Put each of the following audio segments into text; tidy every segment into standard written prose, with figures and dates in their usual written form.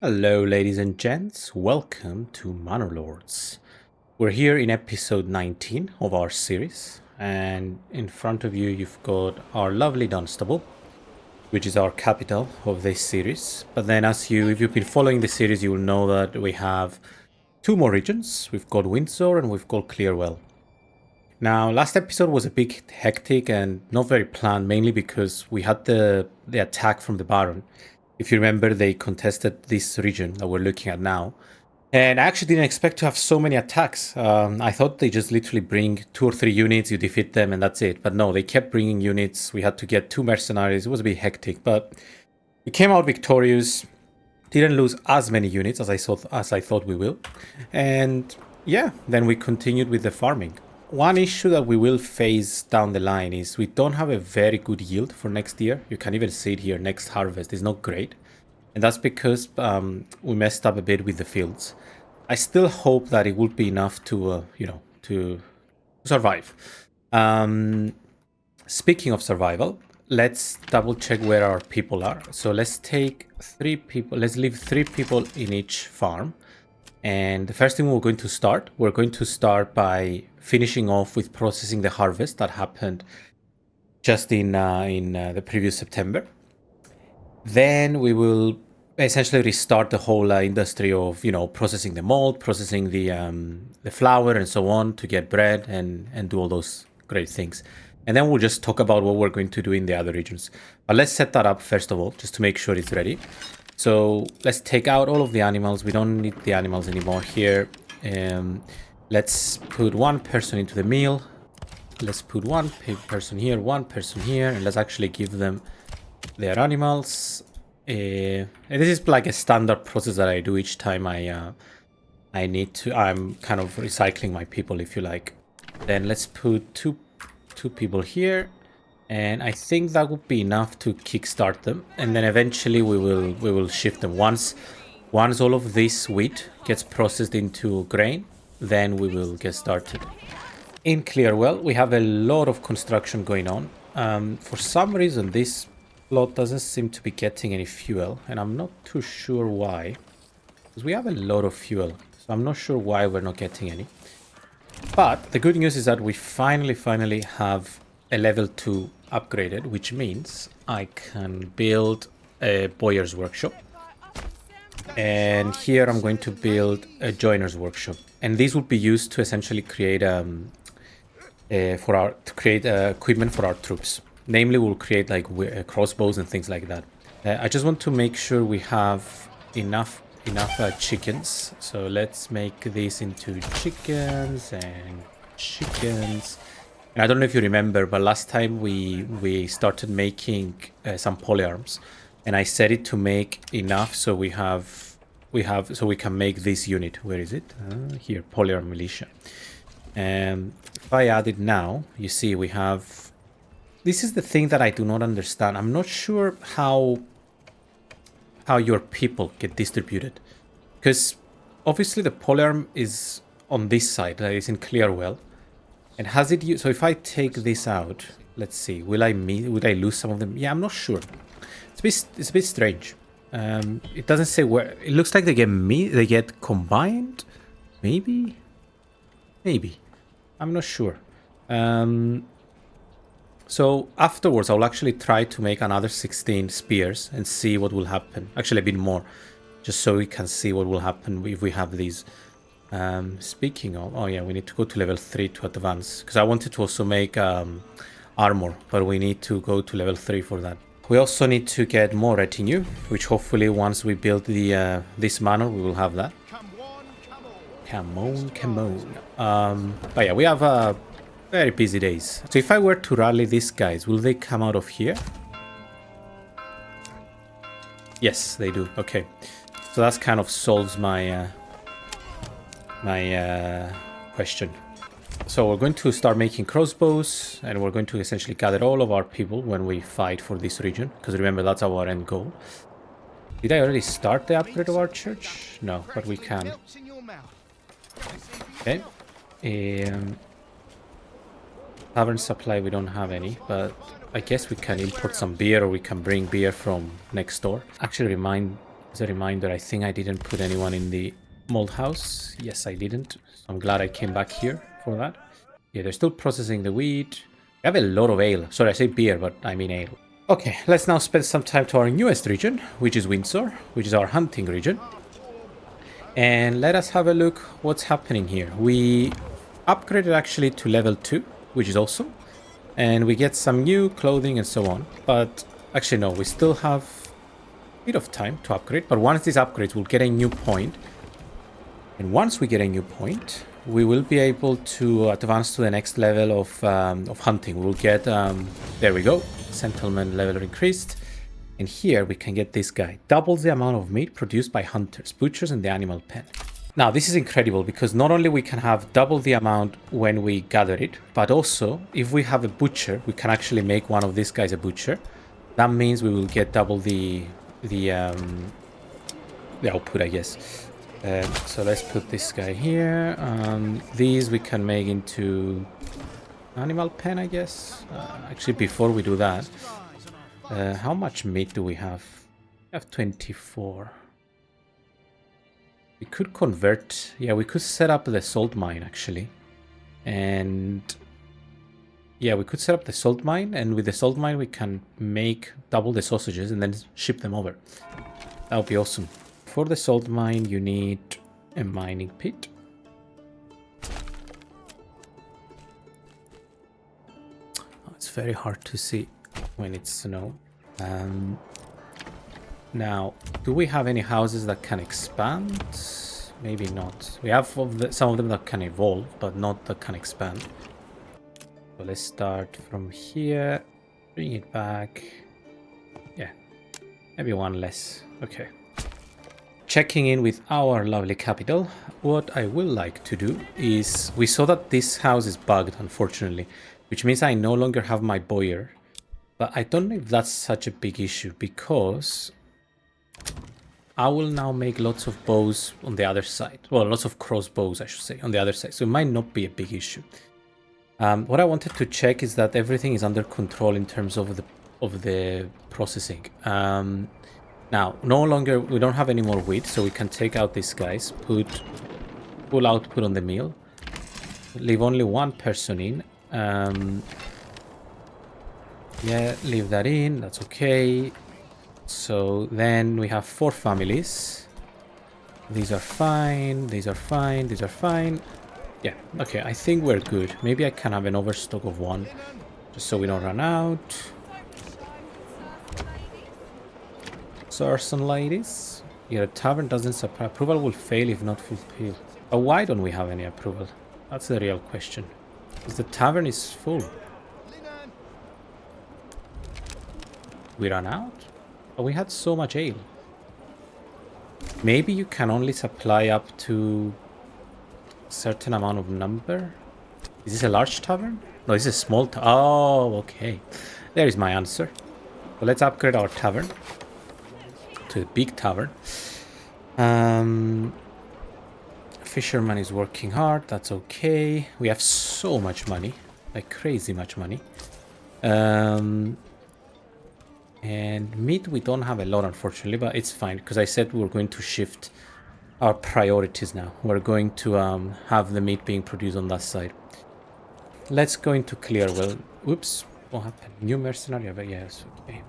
Hello, ladies and gents. Welcome to Manor Lords. We're here in episode 19 of our series, and in front of you, you've got our lovely Dunstable, which is our capital of this series. But then, if you've been following the series, you will know that we have two more regions. We've got Windsor and we've got Clearwell. Now, last episode was a bit hectic and not very planned, mainly because we had the attack from the Baron. If you remember, they contested this region that we're looking at now. And I actually didn't expect to have so many attacks. I thought they just literally bring 2 or 3 units, you defeat them, and that's it. But no, they kept bringing units. We had to get 2 mercenaries. It was a bit hectic, but we came out victorious. Didn't lose as many units as I thought we will. And yeah, then we continued with the farming. One issue that we will face down the line is we don't have a very good yield for next year. You can even see it here. Next harvest is not great. And that's because we messed up a bit with the fields. I still hope that it will be enough to, to survive. Speaking of survival, let's double check where our people are. So let's take 3 people. Let's leave 3 people in each farm. And the first thing we're going to start by finishing off with processing the harvest that happened just in the previous September. Then we will essentially restart the whole industry of processing the malt, processing the flour and so on to get bread and do all those great things. And then we'll just talk about what we're going to do in the other regions. But let's set that up first of all, just to make sure it's ready. So let's take out all of the animals. We don't need the animals anymore here. Let's put 1 person into the meal. Let's put 1 person here, 1 person here, and let's actually give them their animals. And this is like a standard process that I do each time I'm kind of recycling my people, if you like. Then let's put two people here. And I think that would be enough to kickstart them, and then eventually we will shift them. Once all of this wheat gets processed into grain, then we will get started. In Clearwell, we have a lot of construction going on. For some reason, this plot doesn't seem to be getting any fuel, and I'm not too sure why. Because we have a lot of fuel, so I'm not sure why we're not getting any. But the good news is that we finally have a level 2 upgraded, which means I can build a bowyer's workshop. And here I'm going to build a joiner's workshop. And these will be used to essentially create equipment for our troops. Namely, we'll create like crossbows and things like that. I just want to make sure we have enough chickens. So let's make this into chickens and chickens. And I don't know if you remember, but last time we started making some polearms, and I set it to make enough so we can make this unit. Where is it? Here, polearm militia. And if I add it now, you see we have. This is the thing that I do not understand. I'm not sure how your people get distributed, because obviously the polearm is on this side. It's in Clearwell. And has it used? So if I take this out, let's see. Would I lose some of them? Yeah, I'm not sure. It's a bit strange. It doesn't say where. It looks like they get combined. Maybe. I'm not sure. So afterwards, I'll actually try to make another 16 spears and see what will happen. Actually, a bit more, just so we can see what will happen if we have these. Speaking of, oh yeah, we need to go to level 3 to advance, because I wanted to also make armor, but we need to go to level 3 for that. We also need to get more retinue, which hopefully once we build the this manor, we will have that. Come on. But yeah, we have very busy days. So if I were to rally these guys, will they come out of here? Yes, they do. Okay, so that kind of solves my question. So we're going to start making crossbows, and we're going to essentially gather all of our people when we fight for this region, because remember, that's our end goal. Did I already start the upgrade of our church? No, but we can. Okay. Tavern supply, we don't have any, but I guess we can import some beer, or we can bring beer from next door. Actually As a reminder, I think I didn't put anyone in the mold house. Yes, I didn't. So I'm glad I came back here for that. Yeah, they're still processing the wheat. We have a lot of ale. Sorry, I say beer, but I mean ale. Okay, let's now spend some time to our newest region, which is Windsor, which is our hunting region. And let us have a look what's happening here. We upgraded actually to level 2, which is awesome. And we get some new clothing and so on. But actually, no, we still have a bit of time to upgrade. But once these upgrades, we'll get a new point. And once we get a new point, we will be able to advance to the next level of hunting. We'll get, there we go, settlement level increased. And here we can get this guy. Doubles the amount of meat produced by hunters, butchers, and the animal pen. Now, this is incredible because not only we can have double the amount when we gather it, but also if we have a butcher, we can actually make one of these guys a butcher. That means we will get double the output, I guess. So let's put this guy here. These we can make into animal pen, I guess. Actually, before we do that, how much meat do we have? We have 24. We could convert... Yeah, we could set up the salt mine, actually. And... yeah, we could set up the salt mine. And with the salt mine, we can make double the sausages and then ship them over. That would be awesome. For the salt mine, you need a mining pit. Oh, it's very hard to see when it's snow. Now, do we have any houses that can expand? Maybe not. We have some of them that can evolve, but not that can expand. So let's start from here. Bring it back. Yeah, maybe one less. Okay. Checking in with our lovely capital, what I will like to do is... we saw that this house is bugged, unfortunately, which means I no longer have my boiler. But I don't know if that's such a big issue, because I will now make lots of bows on the other side. Well, lots of crossbows, I should say, on the other side. So it might not be a big issue. What I wanted to check is that everything is under control in terms of the processing. Now, no longer, we don't have any more wheat, so we can take out these guys, put full output on the mill, leave only one person in. Yeah, leave that in, that's okay. So then we have 4 families. These are fine, these are fine, these are fine. Yeah, okay, I think we're good. Maybe I can have an overstock of 1, just so we don't run out. Sirs and ladies, your tavern doesn't supply. Approval will fail if not fulfilled. But why don't we have any approval? That's the real question. Because the tavern is full. We ran out? But we had so much ale. Maybe you can only supply up to a certain amount of number. Is this a large tavern? No, this is a small tavern. Oh, okay. There is my answer. So let's upgrade our tavern to a big tavern. Fisherman is working hard. That's okay. We have so much money, like crazy much money. And meat we don't have a lot, unfortunately, but it's fine because I said we're going to shift our priorities now. We're going to have the meat being produced on that side. Let's go into Clearwell. Oops, what happened? New mercenary, but yes, okay.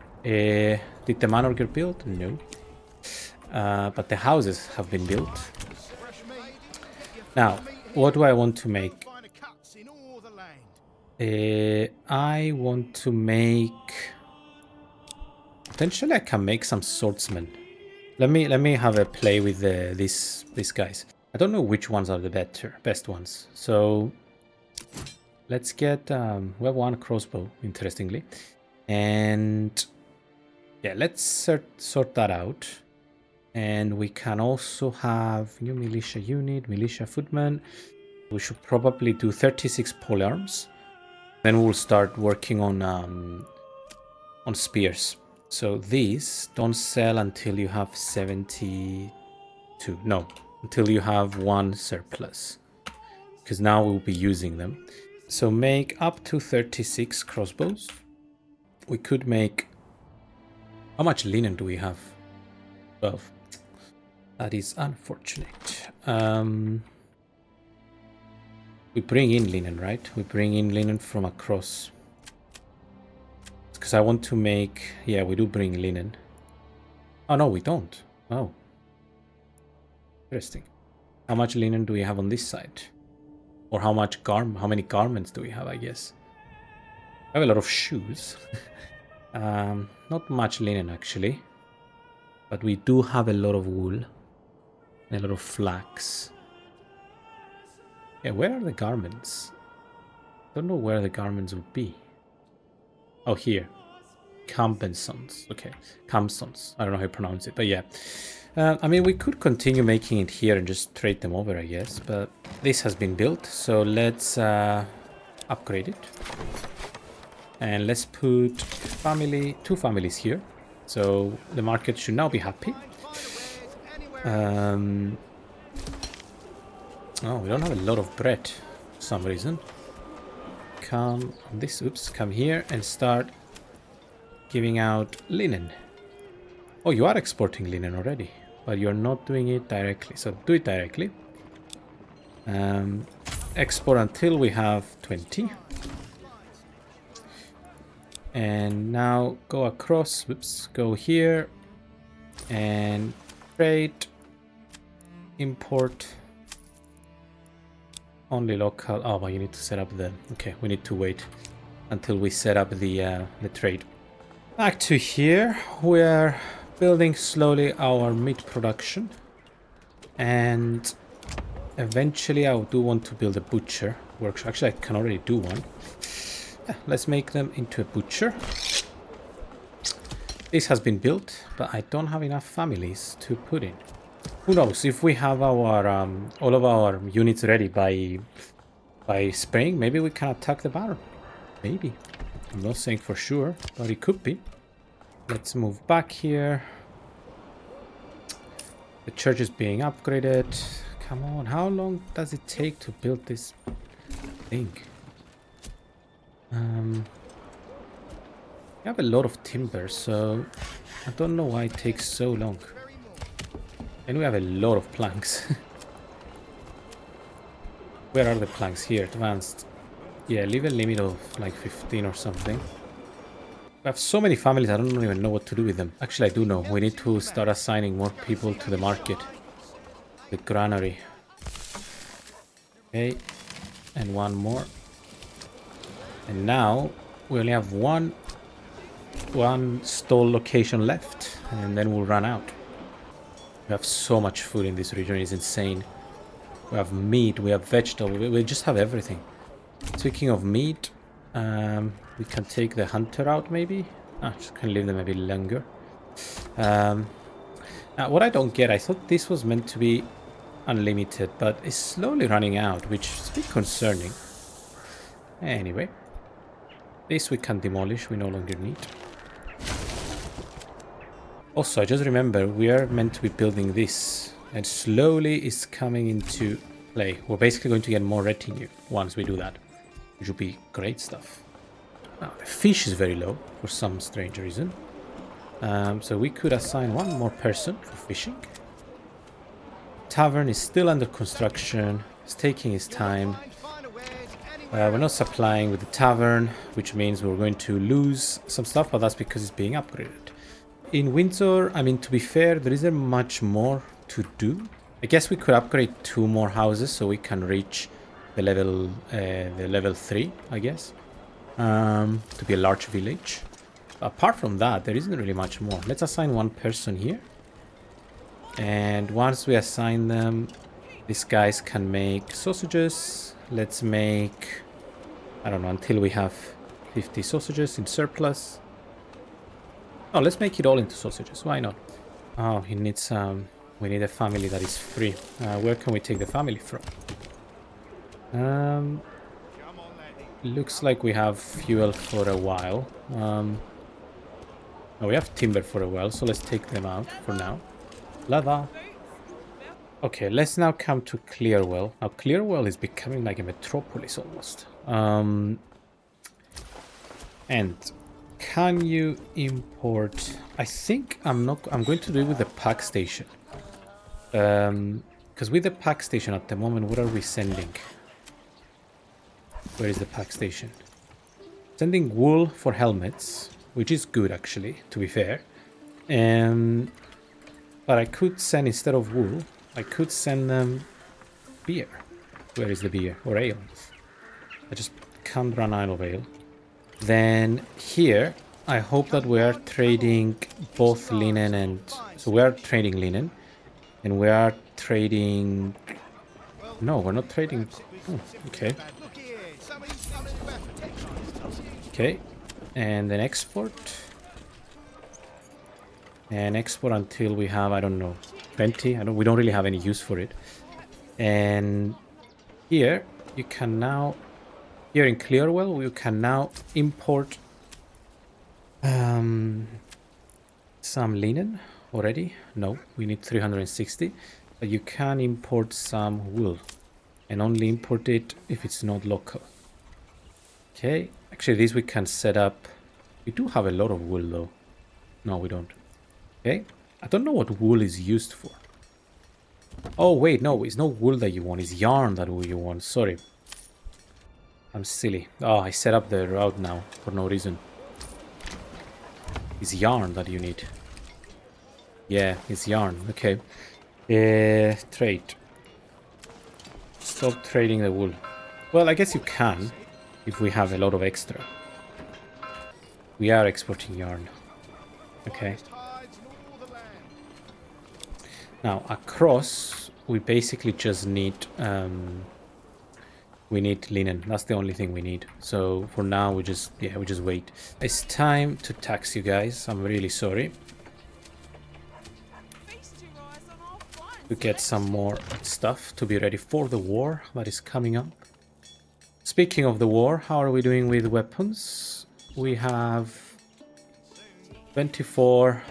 Did the manor get built? No. But the houses have been built. Now, what do I want to make? I want to make... potentially I can make some swordsmen. Let me have a play with these guys. I don't know which ones are the best ones. So let's get... we have 1 crossbow, interestingly. And yeah, let's sort that out. And we can also have new militia unit, militia footman. We should probably do 36 polearms. Then we'll start working on spears. So these don't sell until you have 72. No, until you have 1 surplus. Because now we'll be using them. So make up to 36 crossbows. We could make... how much linen do we have? 12. That is unfortunate. We bring in linen, right? We bring in linen from across. Because I want to make... Yeah, we do bring linen. Oh, no, we don't. Oh. Interesting. How much linen do we have on this side? Or how many garments do we have, I guess? I have a lot of shoes. Not much linen, actually. But we do have a lot of wool. And a lot of flax. Yeah, where are the garments? Don't know where the garments would be. Oh, here. Campensons. Okay. Campsons. I don't know how you pronounce it, but yeah. I mean, we could continue making it here and just trade them over, I guess. But this has been built, so let's upgrade it. And let's put two families here. So the market should now be happy. Oh, we don't have a lot of bread for some reason. Come here and start giving out linen. Oh, you are exporting linen already, but you're not doing it directly. So do it directly. Export until we have 20. And now go across, go here and trade, import. Only local. Oh, but you need to set up the... Okay, we need to wait until we set up the trade. Back to here. We're building slowly our meat production. And eventually I do want to build a butcher workshop. Actually, I can already do one. Yeah, let's make them into a butcher. This has been built, but I don't have enough families to put in. Who knows, if we have our all of our units ready by spring, maybe we can attack the Baron. Maybe. I'm not saying for sure, but it could be. Let's move back here. The church is being upgraded. Come on, how long does it take to build this thing? We have a lot of timber, so I don't know why it takes so long. And we have a lot of planks. Where are the planks? Here, advanced. Yeah, leave a limit of like 15 or something. We have so many families, I don't even know what to do with them. Actually, I do know. We need to start assigning more people to the market. The granary. Okay. And one more. And now we only have one stall location left. And then we'll run out. We have so much food in this region, it's insane. We have meat, we have vegetable, we just have everything. Speaking of meat, we can take the hunter out maybe? Just can leave them a bit longer. Now what I don't get, I thought this was meant to be unlimited, but it's slowly running out, which is a bit concerning. Anyway, this we can demolish, we no longer need. Also, I just remember we are meant to be building this, and slowly it's coming into play. We're basically going to get more retinue once we do that, which will be great stuff. Now, the fish is very low for some strange reason. So we could assign one more person for fishing. Tavern is still under construction. It's taking its time. We're not supplying with the tavern, which means we're going to lose some stuff, but that's because it's being upgraded. In Windsor, I mean, to be fair, there isn't much more to do. I guess we could upgrade 2 more houses so we can reach the level 3, I guess, to be a large village. Apart from that, there isn't really much more. Let's assign one person here. And once we assign them, these guys can make sausages. Let's make, I don't know, until we have 50 sausages in surplus. Oh, let's make it all into sausages. Why not? Oh, he needs we need a family that is free. Where can we take the family from? Looks like we have fuel for a while. Oh, we have timber for a while, so let's take them out for now. Lava. Okay, let's now come to Clearwell. Now, Clearwell is becoming like a metropolis almost. And can you import? I think I'm going to do it with the pack station. Because with the pack station at the moment, what are we sending? Where is the pack station? Sending wool for helmets, which is good actually, to be fair. But I could send, instead of wool, I could send them beer. Where is the beer? Or ale? I just can't run out of ale. Then here, I hope that we are trading both linen and... So we are trading linen. And we are trading... No, we're not trading... Oh, okay. Okay. And then export. And export until we have, I don't know, 20. We don't really have any use for it. And here, you can now... Here in Clearwell, you can now import some linen already. No, we need 360. But you can import some wool. And only import it if it's not local. Okay. Actually, this we can set up. We do have a lot of wool, though. No, we don't. Okay. I don't know what wool is used for. Oh, wait. No, it's not wool that you want. It's yarn that you want. Sorry. I'm silly. Oh, I set up the route now for no reason. It's yarn that you need. Yeah, it's yarn. Okay. Trade. Stop trading the wool. Well, I guess you can if we have a lot of extra. We are exporting yarn. Okay. Now, across, we basically just need... we need linen. That's the only thing we need. So for now, we just wait. It's time to tax you guys. I'm really sorry. To get some more stuff to be ready for the war that is coming up. Speaking of the war, how are we doing with weapons? We have 24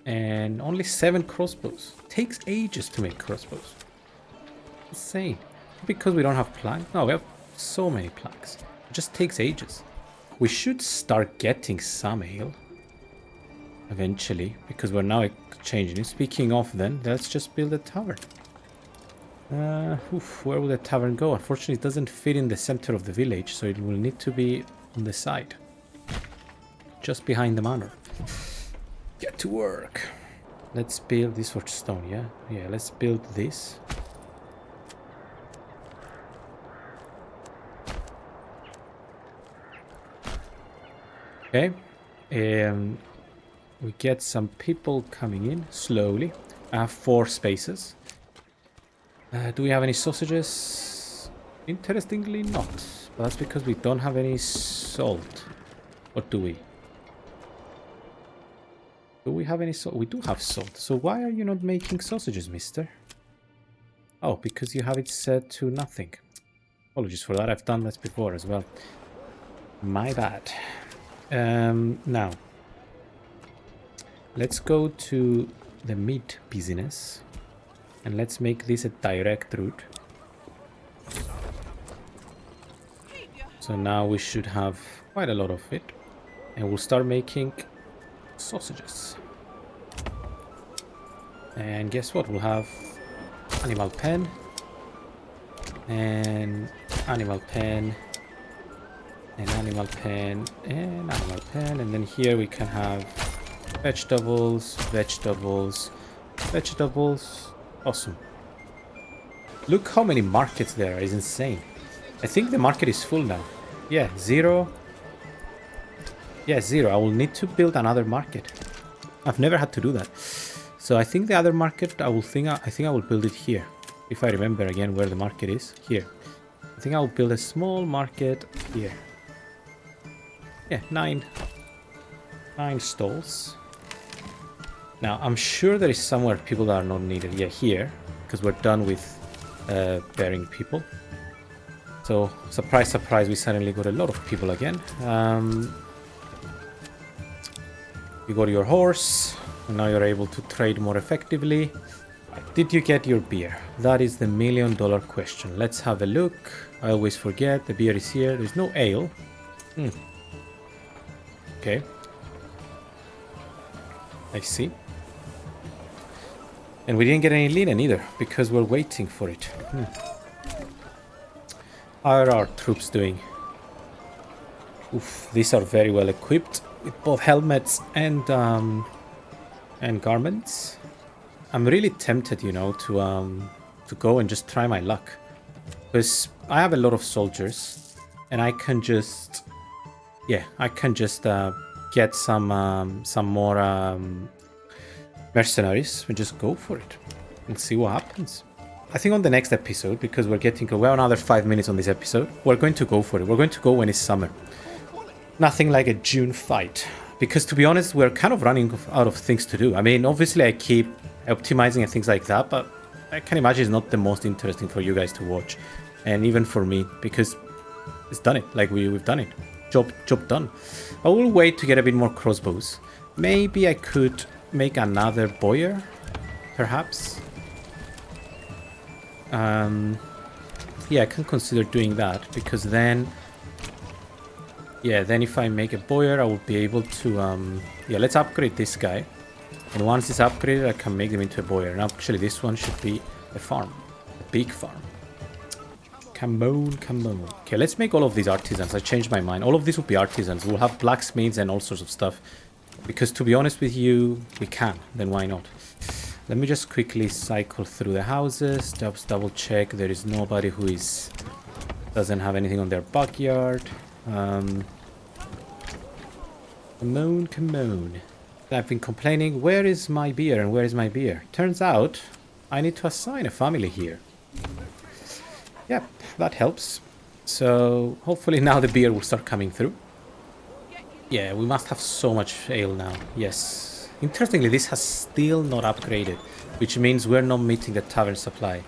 and only 7 crossbows. Takes ages to make crossbows. Insane. Because we don't have planks? No, we have so many planks. It just takes ages. We should start getting some ale. Eventually. Because we're now changing it. Speaking of then, let's just build a tavern. Where will the tavern go? Unfortunately, it doesn't fit in the center of the village. So it will need to be on the side. Just behind the manor. Get to work. Let's build this for stone, yeah? Yeah, let's build this. Okay, we get some people coming in slowly. I have 4 spaces. Do we have any sausages? Interestingly not, but that's because we don't have any salt. Or do we? Do we have any salt? We do have salt. So why are you not making sausages, mister? Oh, because you have it set to nothing. Apologies for that. I've done this before as well. My bad. Now, let's go to the meat business and let's make this a direct route. So now we should have quite a lot of it and we'll start making sausages. And guess what? We'll have animal pen and animal pen. And animal pen and animal pen, and then here we can have vegetables, vegetables, vegetables. Awesome. Look how many markets there are. It's insane. I think the market is full now. Yeah, 0. Yeah, 0. I will need to build another market. I've never had to do that. So I think the other market I think I will build it here. If I remember again where the market is. Here. I think I will build a small market here. Yeah, 9 stalls. Now, I'm sure there is somewhere people that are not needed. Yeah, here. Because we're done with bearing people. So, surprise, surprise, we suddenly got a lot of people again. You got your horse. And now you're able to trade more effectively. Did you get your beer? That is the $1 million question. Let's have a look. I always forget. The beer is here. There's no ale. Okay. I see. And we didn't get any linen either, because we're waiting for it. How are our troops doing? Oof, these are very well equipped with both helmets and garments. I'm really tempted, you know, to go and just try my luck, because I have a lot of soldiers, and I can just, yeah, I can just get some more mercenaries and just go for it and see what happens. I think on the next episode, because we're another 5 minutes on this episode, we're going to go for it. We're going to go when it's summer. Nothing like a June fight, because to be honest, we're kind of running out of things to do. I mean, obviously I keep optimizing and things like that, but I can imagine it's not the most interesting for you guys to watch, and even for me, because it's done it. Like we've done it. Job done. I will wait to get a bit more crossbows. Maybe I could make another boyer, perhaps. Yeah, I can consider doing that, because then, yeah, then if I make a boyer, I will be able to, yeah, let's upgrade this guy. And once it's upgraded, I can make them into a boyer. And actually, this one should be a farm, a big farm. Come on, come on. Okay, let's make all of these artisans. I changed my mind. All of these will be artisans. We'll have blacksmiths and all sorts of stuff. Because to be honest with you, we can. Then why not? Let me just quickly cycle through the houses. Just double check there is nobody who doesn't have anything on their backyard. Come on, come on. I've been complaining, where is my beer and where is my beer? Turns out I need to assign a family here. Yep, that helps. So hopefully now the beer will start coming through. Yeah, we must have so much ale now. Yes. Interestingly, this has still not upgraded, which means we're not meeting the tavern supply.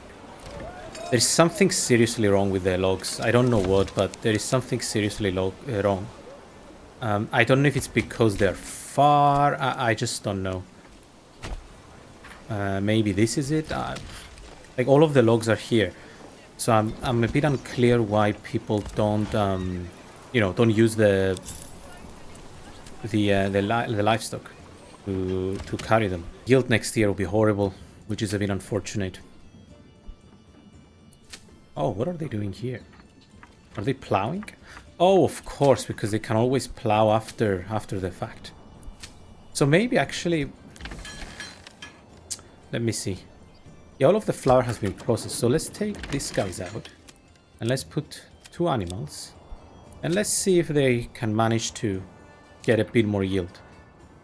There's something seriously wrong with the logs. I don't know what, but there is something seriously wrong. I don't know if it's because they're far. I just don't know. Maybe this is it. Like all of the logs are here, so I'm a bit unclear why people don't don't use the livestock to carry them. Yield next year will be horrible, which is a bit unfortunate. Oh, what are they doing here? Are they plowing? Oh, of course, because they can always plow after the fact. So maybe actually, let me see. Yeah, all of the flour has been processed. So let's take these guys out and let's put 2 animals and let's see if they can manage to get a bit more yield.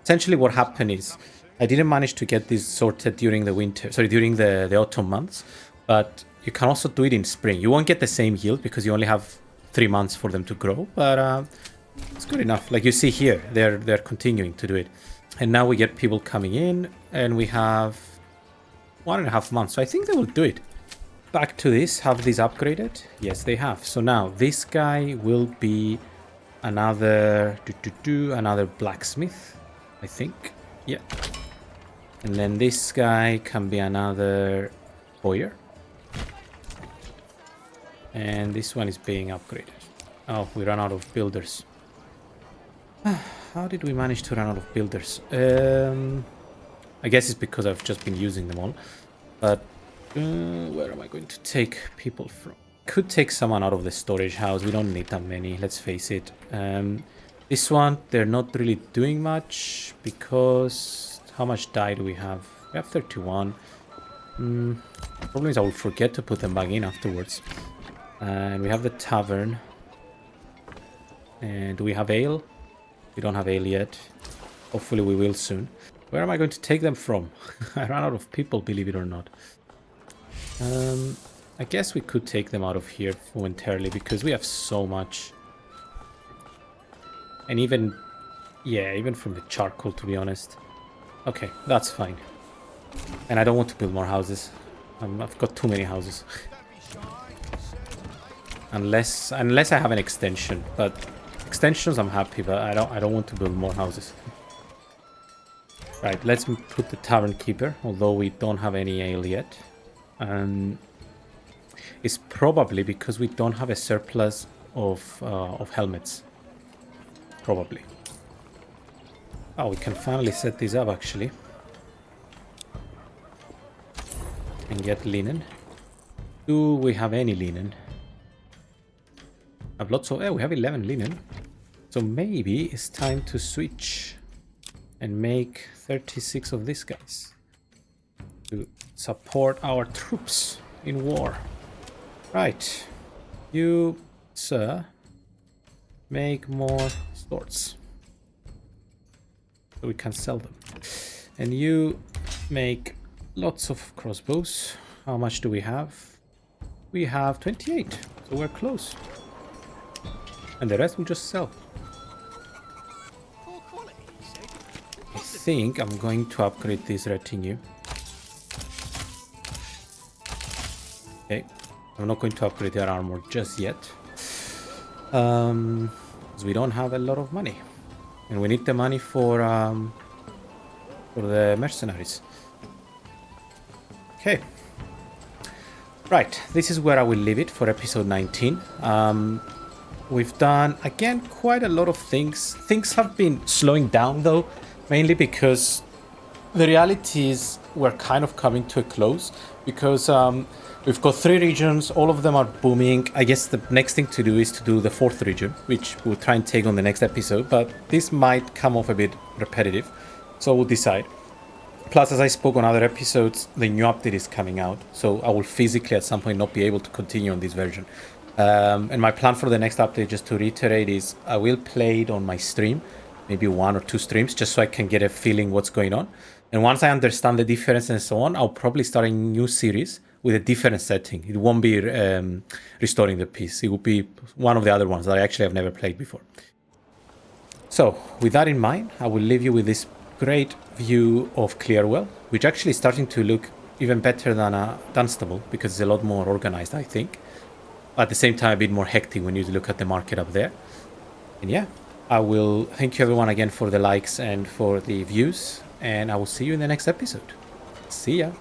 Essentially what happened is I didn't manage to get these sorted during during the autumn months, but you can also do it in spring. You won't get the same yield because you only have 3 months for them to grow, but it's good enough. Like you see here, they're continuing to do it. And now we get people coming in and we have 1.5 months. So I think they will do it. Back to this, have these upgraded? Yes, they have. So now this guy will be another another blacksmith, I think. Yeah. And then this guy can be another boyer. And this one is being upgraded. Oh, we ran out of builders. How did we manage to run out of builders? I guess it's because I've just been using them all. But where am I going to take people from? Could take someone out of the storage house. We don't need that many, let's face it. This one, they're not really doing much because how much dye do we have? We have 31. Problem is I will forget to put them back in afterwards. And we have the tavern. And do we have ale? We don't have ale yet. Hopefully we will soon. Where am I going to take them from? I ran out of people, believe it or not. I guess we could take them out of here momentarily because we have so much. And even, yeah, even from the charcoal, to be honest. Okay, that's fine. And I don't want to build more houses. I've got too many houses. unless I have an extension, but extensions I'm happy, but I don't want to build more houses. Right, let's put the tavern keeper, although we don't have any ale yet. It's probably because we don't have a surplus of helmets. Probably. Oh, we can finally set these up, actually. and get linen. Do we have any linen? I have lots of... we have 11 linen. So maybe it's time to switch and make 36 of these guys to support our troops in war. Right. You, sir, make more swords so we can sell them. And you make lots of crossbows. How much do we have? We have 28, so we're close. And the rest will just sell. I think I'm going to upgrade this retinue. Okay, I'm not going to upgrade their armor just yet. Because we don't have a lot of money. And we need the money for the mercenaries. Okay. Right, this is where I will leave it for episode 19. We've done, again, quite a lot of things. Things have been slowing down, though, mainly because the reality is we're kind of coming to a close. Because we've got 3 regions, all of them are booming. I guess the next thing to do is to do the 4th region, which we'll try and take on the next episode. But this might come off a bit repetitive, so we'll decide. Plus, as I spoke on other episodes, the new update is coming out, so I will physically at some point not be able to continue on this version. And my plan for the next update, just to reiterate, is I will play it on my stream, maybe 1 or 2 streams, just so I can get a feeling what's going on. And once I understand the difference and so on, I'll probably start a new series with a different setting. It won't be restoring the piece. It will be one of the other ones that I actually have never played before. So, with that in mind, I will leave you with this great view of Clearwell, which actually is starting to look even better than Dunstable, because it's a lot more organized, I think. At the same time, a bit more hectic when you look at the market up there. And yeah, I will thank you everyone again for the likes and for the views, and I will see you in the next episode. See ya!